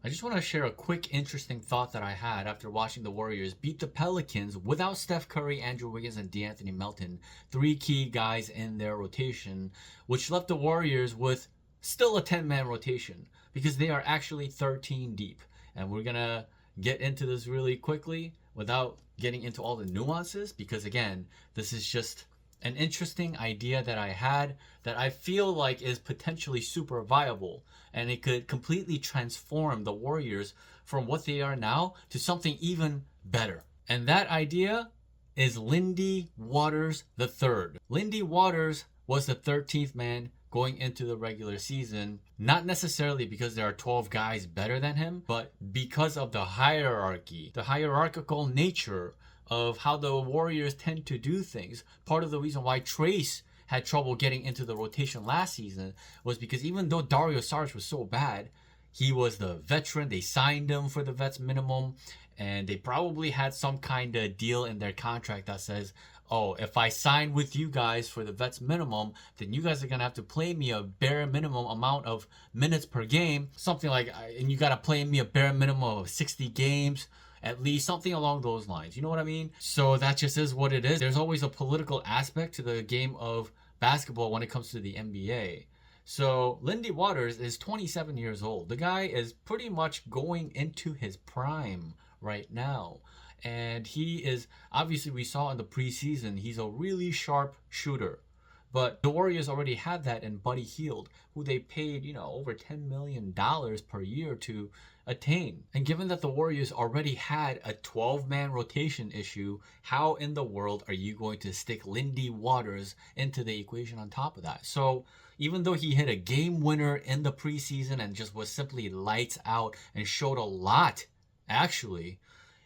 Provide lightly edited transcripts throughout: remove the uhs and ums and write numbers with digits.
I just want to share a quick interesting thought that I had after watching the Warriors beat the Pelicans without Steph Curry, Andrew Wiggins, and DeAnthony Melton, three key guys in their rotation, which left the Warriors with still a 10-man rotation because they are actually 13 deep. And we're going to get into this really quickly without getting into all the nuances because, again, this is just an interesting idea that I had that I feel like is potentially super viable, and it could completely transform the Warriors from what they are now to something even better. And that idea is Lindy Waters III. Lindy Waters was the 13th man going into the regular season, not necessarily because there are 12 guys better than him, but because of the hierarchy, the hierarchical nature of how the Warriors tend to do things. Part of the reason why Trace had trouble getting into the rotation last season was because even though Dario Saric was so bad, he was the veteran. They signed him for the vets minimum, and they probably had some kind of deal in their contract that says, oh, if I sign with you guys for the vets minimum, then you guys are going to have to play me a bare minimum amount of minutes per game, something like, and you got to play me a bare minimum of 60 games, at least something along those lines. You know what I mean? So that just is what it is. There's always a political aspect to the game of basketball when it comes to the NBA. So Lindy Waters is 27 years old. The guy is pretty much going into his prime right now. And he is, obviously we saw in the preseason, he's a really sharp shooter. But the Warriors already had that in Buddy Hield, who they paid, over $10 million per year to attain. And given that the Warriors already had a 12-man rotation issue, how in the world are you going to stick Lindy Waters into the equation on top of that? So even though he hit a game winner in the preseason and just was simply lights out and showed a lot, actually,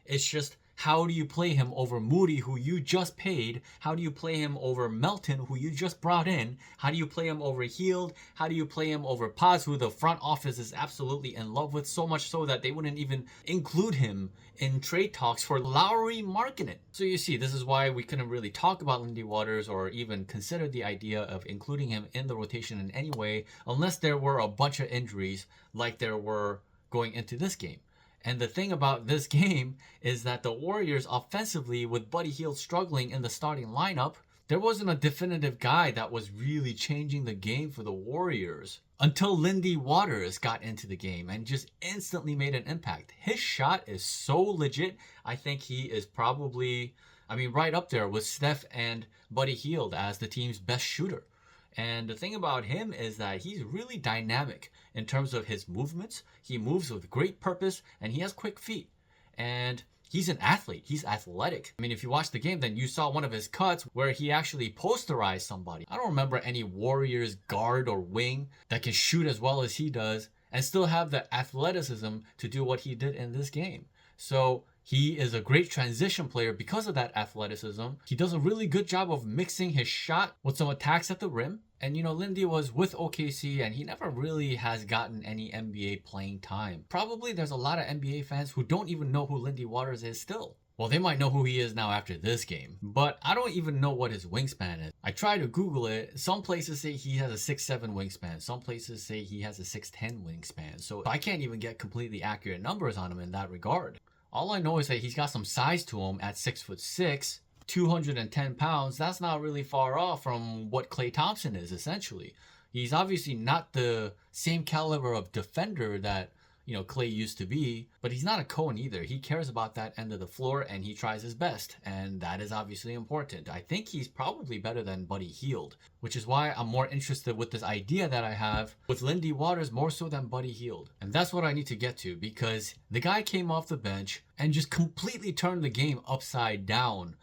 it's just, how do you play him over Moody, who you just paid? How do you play him over Melton, who you just brought in? How do you play him over Hield? How do you play him over Paz, who the front office is absolutely in love with, so much so that they wouldn't even include him in trade talks for Lowry Markkanen? So you see, this is why we couldn't really talk about Lindy Waters or even consider the idea of including him in the rotation in any way unless there were a bunch of injuries like there were going into this game. And the thing about this game is that the Warriors offensively, with Buddy Hield struggling in the starting lineup, there wasn't a definitive guy that was really changing the game for the Warriors until Lindy Waters got into the game and just instantly made an impact. His shot is so legit. I think he is probably, right up there with Steph and Buddy Hield as the team's best shooter. And the thing about him is that he's really dynamic in terms of his movements. He moves with great purpose and he has quick feet. And he's an athlete. He's athletic. If you watch the game, then you saw one of his cuts where he actually posterized somebody. I don't remember any Warriors guard or wing that can shoot as well as he does and still have the athleticism to do what he did in this game. So he is a great transition player because of that athleticism. He does a really good job of mixing his shot with some attacks at the rim. And Lindy was with OKC and he never really has gotten any NBA playing time. Probably there's a lot of NBA fans who don't even know who Lindy Waters is still. Well, they might know who he is now after this game, but I don't even know what his wingspan is. I tried to Google it. Some places say he has a 6'7" wingspan. Some places say he has a 6'10" wingspan. So I can't even get completely accurate numbers on him in that regard. All I know is that he's got some size to him at 6'6", 210 pounds. That's not really far off from what Klay Thompson is, essentially. He's obviously not the same caliber of defender that, Klay used to be, but he's not a cone either. He cares about that end of the floor and he tries his best, and that is obviously important. I think he's probably better than Buddy Hield, which is why I'm more interested with this idea that I have with Lindy Waters more so than Buddy Hield. And that's what I need to get to, because the guy came off the bench and just completely turned the game upside down.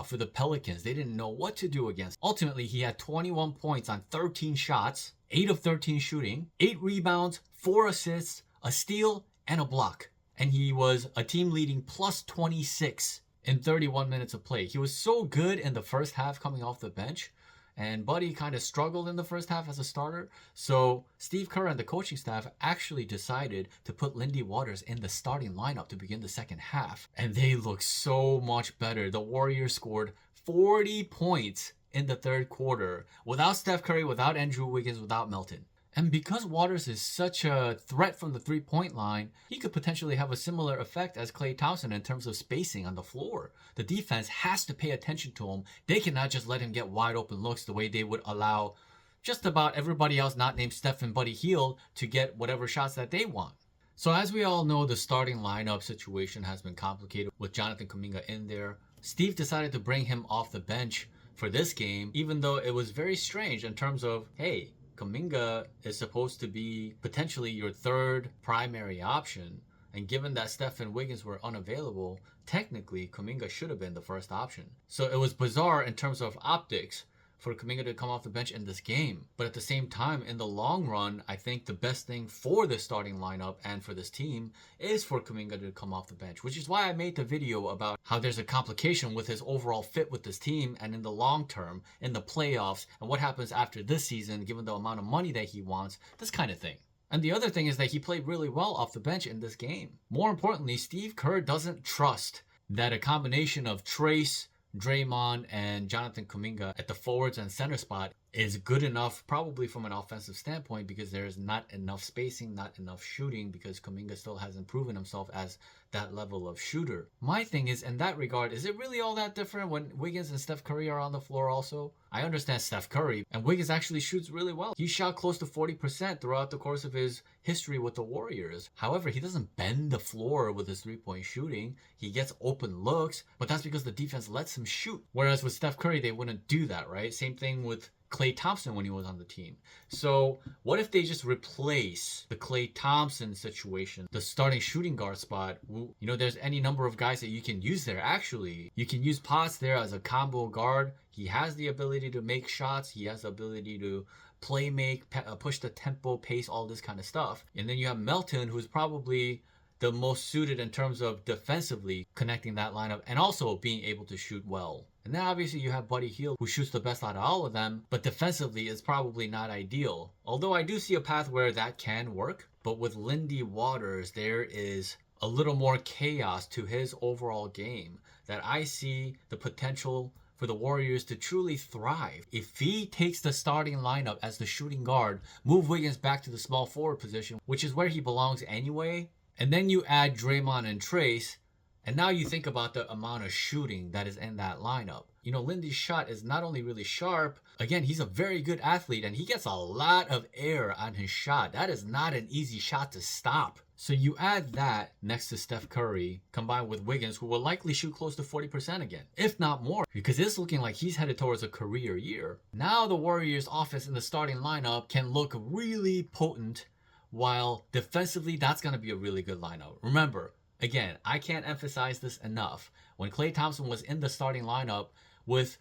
For the Pelicans, they didn't know what to do against. Ultimately, he had 21 points on 13 shots, 8 of 13 shooting, 8 rebounds, 4 assists, a steal, and a block. And he was a team leading plus 26 in 31 minutes of play. He was so good in the first half coming off the bench, and Buddy kind of struggled in the first half as a starter. So Steve Kerr and the coaching staff actually decided to put Lindy Waters in the starting lineup to begin the second half. And they looked so much better. The Warriors scored 40 points in the third quarter without Steph Curry, without Andrew Wiggins, without Melton. And because Waters is such a threat from the three-point line, he could potentially have a similar effect as Klay Thompson in terms of spacing on the floor. The defense has to pay attention to him. They cannot just let him get wide open looks the way they would allow just about everybody else not named Steph and Buddy Hield to get whatever shots that they want. So as we all know, the starting lineup situation has been complicated with Jonathan Kuminga in there. Steve decided to bring him off the bench for this game, even though it was very strange in terms of, hey, Kuminga is supposed to be potentially your third primary option. And given that Steph and Wiggins were unavailable, technically Kuminga should have been the first option. So it was bizarre in terms of optics for Kuminga to come off the bench in this game. But at the same time, in the long run, I think the best thing for this starting lineup and for this team is for Kuminga to come off the bench, which is why I made the video about how there's a complication with his overall fit with this team and in the long term, in the playoffs, and what happens after this season, given the amount of money that he wants, this kind of thing. And the other thing is that he played really well off the bench in this game. More importantly, Steve Kerr doesn't trust that a combination of Trace, Draymond, and Jonathan Kuminga at the forwards and center spot is good enough, probably from an offensive standpoint, because there's not enough spacing, not enough shooting, because Kuminga still hasn't proven himself as that level of shooter. My thing is, in that regard, is it really all that different when Wiggins and Steph Curry are on the floor also? I understand Steph Curry, and Wiggins actually shoots really well. He shot close to 40% throughout the course of his history with the Warriors. However, he doesn't bend the floor with his three-point shooting. He gets open looks, but that's because the defense lets him shoot. Whereas with Steph Curry, they wouldn't do that, right? Same thing with Klay Thompson when he was on the team. So what if they just replace the Klay Thompson situation, the starting shooting guard spot? You know, there's any number of guys that you can use there. Actually, you can use Potts there as a combo guard. He has the ability to make shots. He has the ability to play make, push the tempo, pace, all this kind of stuff. And then you have Melton, who's probably the most suited in terms of defensively connecting that lineup and also being able to shoot well. And then obviously you have Buddy Hield, who shoots the best out of all of them, but defensively is probably not ideal. Although I do see a path where that can work, but with Lindy Waters, there is a little more chaos to his overall game that I see the potential for the Warriors to truly thrive. If he takes the starting lineup as the shooting guard, move Wiggins back to the small forward position, which is where he belongs anyway, and then you add Draymond and Trace, and now you think about the amount of shooting that is in that lineup. You know, Lindy's shot is not only really sharp, again, he's a very good athlete and he gets a lot of air on his shot. That is not an easy shot to stop. So you add that next to Steph Curry, combined with Wiggins, who will likely shoot close to 40% again, if not more, because it's looking like he's headed towards a career year. Now the Warriors' offense in the starting lineup can look really potent, while defensively, that's going to be a really good lineup. Remember, again, I can't emphasize this enough. When Klay Thompson was in the starting lineup with,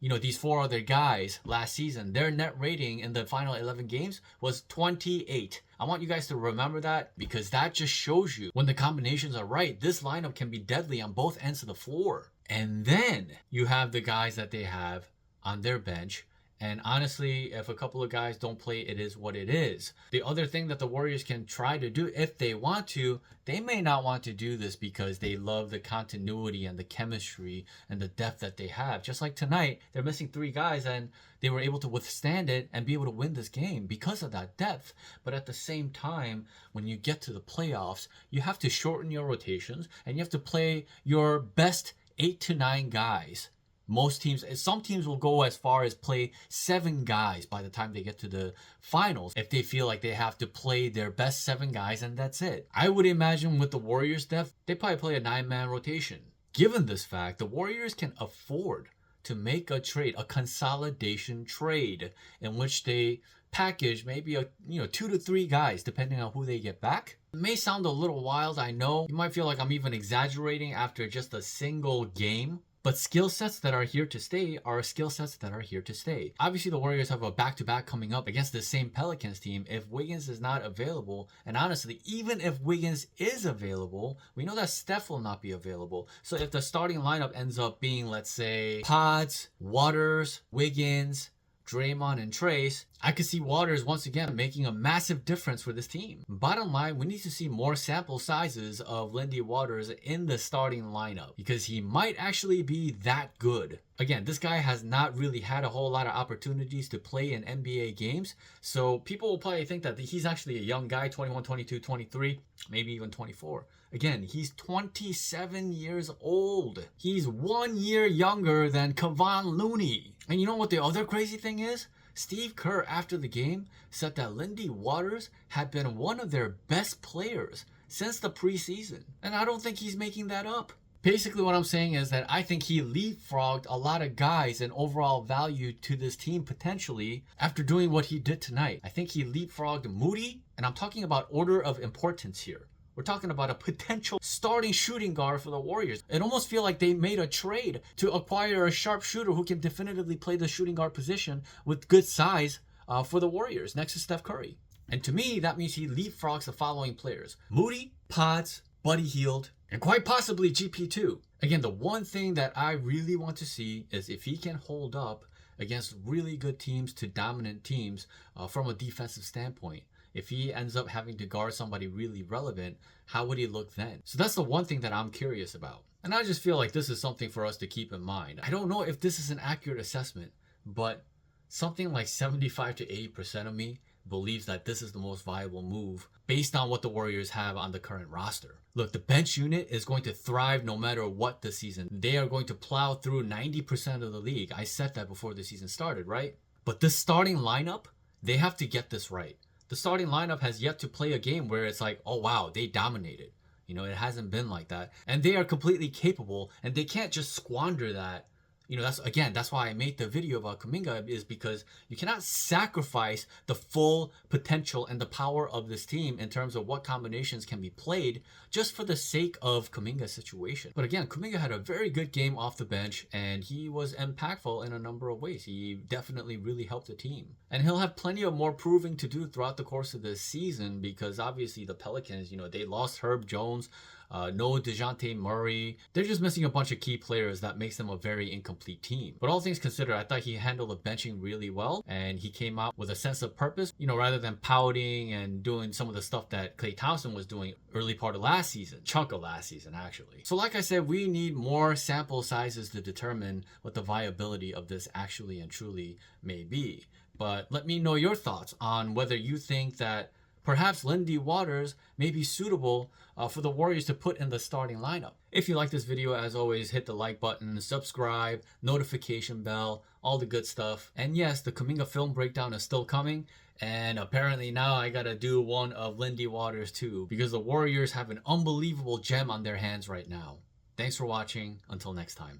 you know, these four other guys last season, their net rating in the final 11 games was 28. I want you guys to remember that, because that just shows you when the combinations are right, this lineup can be deadly on both ends of the floor. And then you have the guys that they have on their bench. And honestly, if a couple of guys don't play, it is what it is. The other thing that the Warriors can try to do, if they want to, they may not want to do this because they love the continuity and the chemistry and the depth that they have. Just like tonight, they're missing 3 guys and they were able to withstand it and be able to win this game because of that depth. But at the same time, when you get to the playoffs, you have to shorten your rotations and you have to play your best 8 to 9 guys. Most teams, some teams will go as far as play 7 guys by the time they get to the finals if they feel like they have to play their best 7 guys and that's it. I would imagine with the Warriors' depth, they probably play a 9-man rotation. Given this fact, the Warriors can afford to make a trade, a consolidation trade, in which they package maybe 2 to 3 guys depending on who they get back. It may sound a little wild, I know. You might feel like I'm even exaggerating after just a single game. But skill sets that are here to stay are skill sets that are here to stay. Obviously, the Warriors have a back-to-back coming up against the same Pelicans team. If Wiggins is not available, and honestly, even if Wiggins is available, we know that Steph will not be available. So if the starting lineup ends up being, let's say, Potts, Waters, Wiggins, Draymond, and Trace, I could see Waters once again making a massive difference for this team. Bottom line, we need to see more sample sizes of Lindy Waters in the starting lineup because he might actually be that good. Again, this guy has not really had a whole lot of opportunities to play in NBA games, so people will probably think that he's actually a young guy, 21, 22, 23, maybe even 24. Again, he's 27 years old. He's 1 year younger than Kevon Looney. And you know what the other crazy thing is? Steve Kerr, after the game, said that Lindy Waters had been one of their best players since the preseason. And I don't think he's making that up. Basically, what I'm saying is that I think he leapfrogged a lot of guys in overall value to this team potentially after doing what he did tonight. I think he leapfrogged Moody, and I'm talking about order of importance here. We're talking about a potential starting shooting guard for the Warriors. It almost feels like they made a trade to acquire a sharpshooter who can definitively play the shooting guard position with good size for the Warriors next to Steph Curry. And to me, that means he leapfrogs the following players: Moody, Potts, Buddy Hield, and quite possibly GP2. Again, the one thing that I really want to see is if he can hold up against really good teams to dominant teams from a defensive standpoint. If he ends up having to guard somebody really relevant, how would he look then? So that's the one thing that I'm curious about. And I just feel like this is something for us to keep in mind. I don't know if this is an accurate assessment, but something like 75 to 80% of me believes that this is the most viable move based on what the Warriors have on the current roster. Look, the bench unit is going to thrive no matter what this season. They are going to plow through 90% of the league. I said that before the season started, right? But this starting lineup, they have to get this right. The starting lineup has yet to play a game where it's like, oh wow, they dominated. You know, it hasn't been like that. And they are completely capable, and they can't just squander that. You know, that's why I made the video about Kuminga, is because you cannot sacrifice the full potential and the power of this team in terms of what combinations can be played just for the sake of Kuminga's situation. But again, Kuminga had a very good game off the bench, and he was impactful in a number of ways. He definitely really helped the team. And he'll have plenty of more proving to do throughout the course of this season, because obviously the Pelicans, you know, they lost Herb Jones, no DeJounte Murray. They're just missing a bunch of key players that makes them a very incomplete team. But all things considered, I thought he handled the benching really well, and he came out with a sense of purpose, you know, rather than pouting and doing some of the stuff that Klay Thompson was doing early part of last season, chunk of last season actually. So like I said, we need more sample sizes to determine what the viability of this actually and truly may be. But let me know your thoughts on whether you think that perhaps Lindy Waters may be suitable for the Warriors to put in the starting lineup. If you like this video, as always, hit the like button, subscribe, notification bell, all the good stuff. And yes, the Kuminga film breakdown is still coming. And apparently now I gotta do one of Lindy Waters too, because the Warriors have an unbelievable gem on their hands right now. Thanks for watching. Until next time.